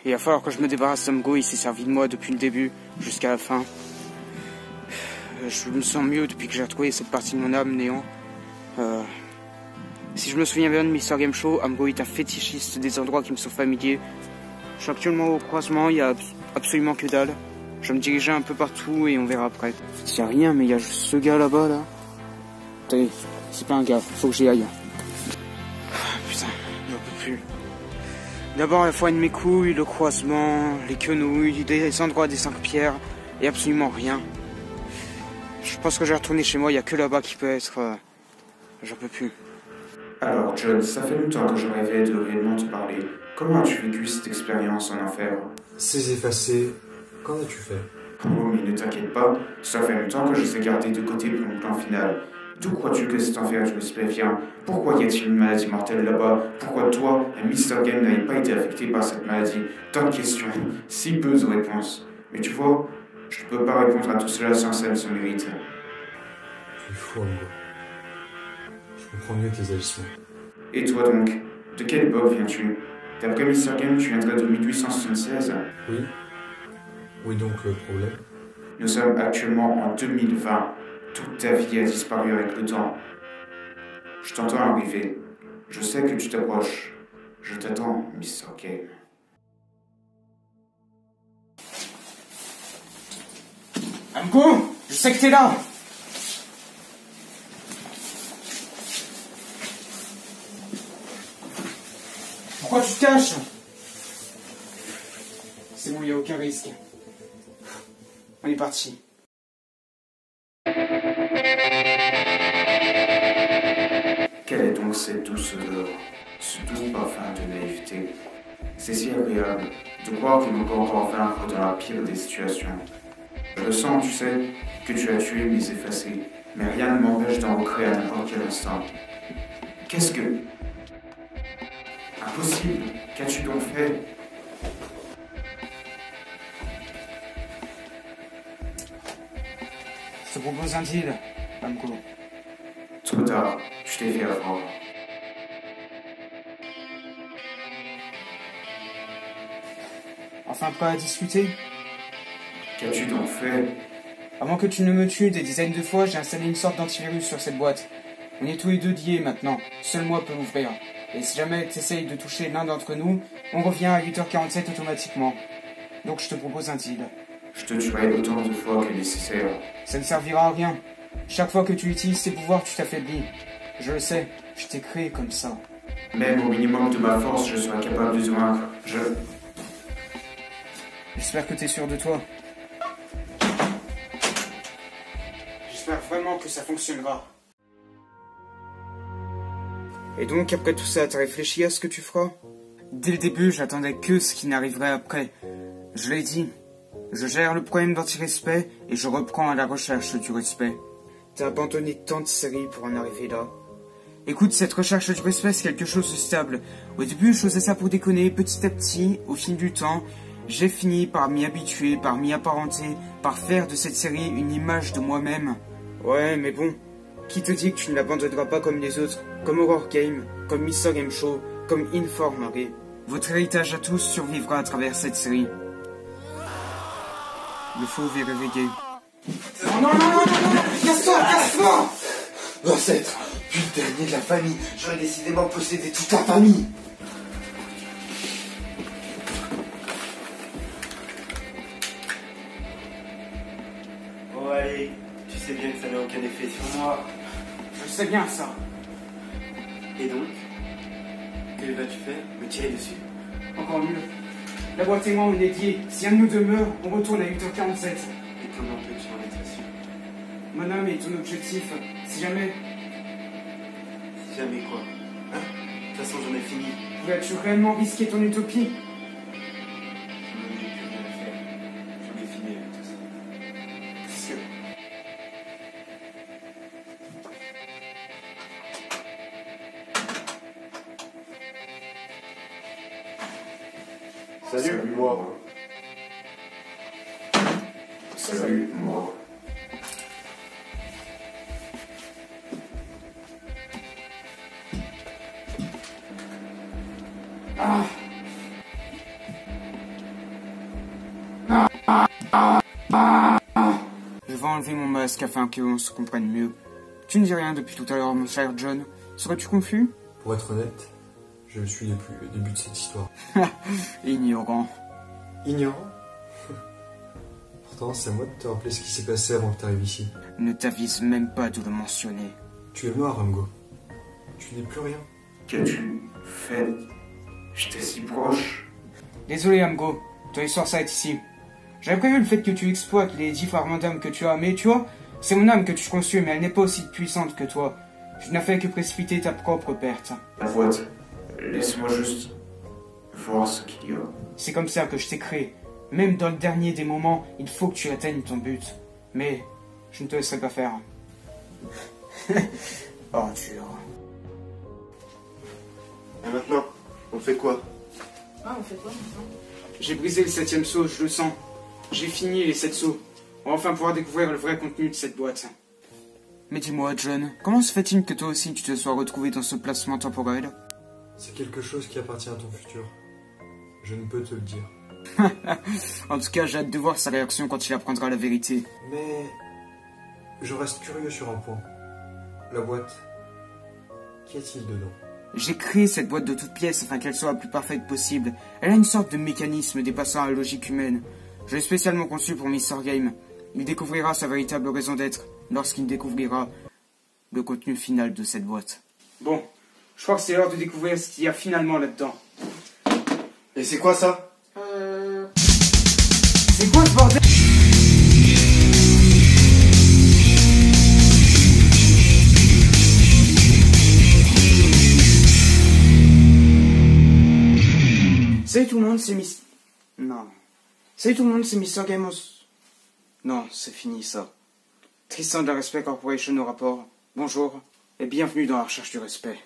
il va falloir que je me débarrasse d'Amgo, il s'est servi de moi depuis le début jusqu'à la fin. Je me sens mieux depuis que j'ai retrouvé cette partie de mon âme, Néant. Si je me souviens bien de Mr Game Show, Amgo est un fétichiste des endroits qui me sont familiers. Je suis actuellement au croisement, il y a absolument que dalle. Je vais me diriger un peu partout et on verra après. Il n'y a rien, mais il y a juste ce gars là-bas, là. Attendez, c'est pas un gars, faut que j'y aille. Putain, j'en peux plus. D'abord la foire de mes couilles, le croisement, les quenouilles, des endroits des 5 pierres, et absolument rien. Je pense que je vais retourner chez moi, il n'y a que là-bas qui peut être... J'en peux plus. Alors, John, ça fait longtemps que je rêvais de réellement te parler. Comment as-tu vécu cette expérience en enfer? C'est effacé. Qu'en as-tu fait? Oh, mais ne t'inquiète pas, ça fait longtemps que je les ai gardés de côté pour mon plan final. D'où crois-tu que cet enfer du respect vient? Pourquoi y a-t-il une maladie mortelle là-bas? Pourquoi toi et Mr. Game n'avez pas été affectés par cette maladie? Tant de questions, si peu de réponses. Mais tu vois, je ne peux pas répondre à tout cela sans ça ne se mérite. Tu es fou, Amgo. Je comprends mieux tes agissements. Et toi donc, de quelle époque viens-tu? D'après Mr. Game, tu viendrais de 1876. Oui. Oui, donc le problème? Nous sommes actuellement en 2020. Toute ta vie a disparu avec le temps. Je t'entends arriver. Je sais que tu t'approches. Je t'attends, Mr. Game. Amgo, je sais que t'es là. Pourquoi tu te caches? C'est bon, il n'y a aucun risque. On est parti. Quelle est donc cette douce odeur, ce doux parfum de naïveté? C'est si agréable de croire que l'on peut encore vaincre dans la pire des situations. Je le sens, tu sais, que tu as tué mais effacé, mais rien ne m'empêche d'en recréer à n'importe quel instant. Qu'est-ce que... Impossible! Qu'as-tu donc fait? Je te propose un deal, Amgo. Trop tard, je t'ai fait avoir. Enfin, pas à discuter. Qu'as-tu donc fait? Avant que tu ne me tues des dizaines de fois, j'ai installé une sorte d'antivirus sur cette boîte. On est tous les deux liés maintenant. Seul moi peux l'ouvrir. Et si jamais tu essayes de toucher l'un d'entre nous, on revient à 8h47 automatiquement. Donc je te propose un deal. Je te tuerai autant de fois que nécessaire. Ça ne servira à rien. Chaque fois que tu utilises tes pouvoirs, tu t'affaiblis. Je le sais, je t'ai créé comme ça. Même au minimum de ma force, je serai capable de te vaincre. J'espère que t'es sûr de toi. J'espère vraiment que ça fonctionnera. Et donc, après tout ça, t'as réfléchi à ce que tu feras? Dès le début, j'attendais que ce qui n'arriverait après. Je l'ai dit. Je gère le problème d'anti-respect et je reprends à la recherche du respect. T'as abandonné tant de séries pour en arriver là. Écoute, cette recherche du respect, c'est quelque chose de stable. Au début, je faisais ça pour déconner. Petit à petit, au fil du temps, j'ai fini par m'y habituer, par m'y apparenter, par faire de cette série une image de moi-même. Ouais, mais bon, qui te dit que tu ne l'abandonneras pas comme les autres, comme Horror Game, comme Mr Game Show, comme Informery. Votre héritage à tous survivra à travers cette série. Le fauve est réveillé. Non, non, non, non, non, non, casse-toi, casse-toi! L'ancêtre, puis le dernier de la famille, j'aurais décidément possédé toute la famille. Bon, allez, tu sais bien que ça n'a aucun effet sur moi. Je sais bien ça. Et donc, que vas-tu faire? Me tirer dessus? Encore mieux. La boîte et moi, on est liés. Si un de nous deux meurt, on retourne à 8h47. Et comment peux-tu en être sûr? Mon âme est ton objectif. Si jamais... Si jamais quoi? Hein? De toute façon, j'en ai fini. Vas-tu réellement risquer ton utopie? J'en ai plus rien à faire. J'en ai fini avec tout ça. Parce que... Salut, moi. Salut, moi. Ah! presque afin qu'on se comprenne mieux. Tu ne dis rien depuis tout à l'heure, mon cher John. Serais-tu confus? Pour être honnête, je le suis depuis le début de cette histoire. Ignorant. Ignorant? Pourtant, c'est à moi de te rappeler ce qui s'est passé avant que tu arrives ici. Ne t'avise même pas de le mentionner. Tu es mort, Ramgo. Tu n'es plus rien. Qu'as-tu fait? J'étais si proche. Désolé, Amgo. Ton histoire s'arrête ici. J'avais prévu le fait que tu exploites les différents d'âmes que tu as, mais tu vois, c'est mon âme que tu consumes, mais elle n'est pas aussi puissante que toi. Tu n'as fait que précipiter ta propre perte. La boîte. Laisse-moi juste voir ce qu'il y a. C'est comme ça que je t'ai créé. Même dans le dernier des moments, il faut que tu atteignes ton but. Mais je ne te laisserai pas faire. Oh, dur. Et maintenant, on fait quoi? Ah, on fait quoi maintenant? J'ai brisé le 7e seau, je le sens. J'ai fini les 7 seaux. On va enfin pouvoir découvrir le vrai contenu de cette boîte. Mais dis-moi, John, comment se fait-il que toi aussi tu te sois retrouvé dans ce placement temporel? C'est quelque chose qui appartient à ton futur. Je ne peux te le dire. En tout cas, j'ai hâte de voir sa réaction quand il apprendra la vérité. Mais je reste curieux sur un point. La boîte, qu'y a-t-il dedans? J'ai créé cette boîte de toutes pièces afin qu'elle soit la plus parfaite possible. Elle a une sorte de mécanisme dépassant la logique humaine. Je l'ai spécialement conçu pour Mr. Game. Il découvrira sa véritable raison d'être lorsqu'il découvrira le contenu final de cette boîte. Bon, je crois que c'est l'heure de découvrir ce qu'il y a finalement là-dedans. Et c'est quoi ça? C'est quoi ce bordel? Salut tout le monde, c'est Miss... Non. Salut tout le monde, c'est Mr. Game. Non, c'est fini ça. Tristan de la Respect Corporation au rapport. Bonjour, et bienvenue dans la recherche du respect.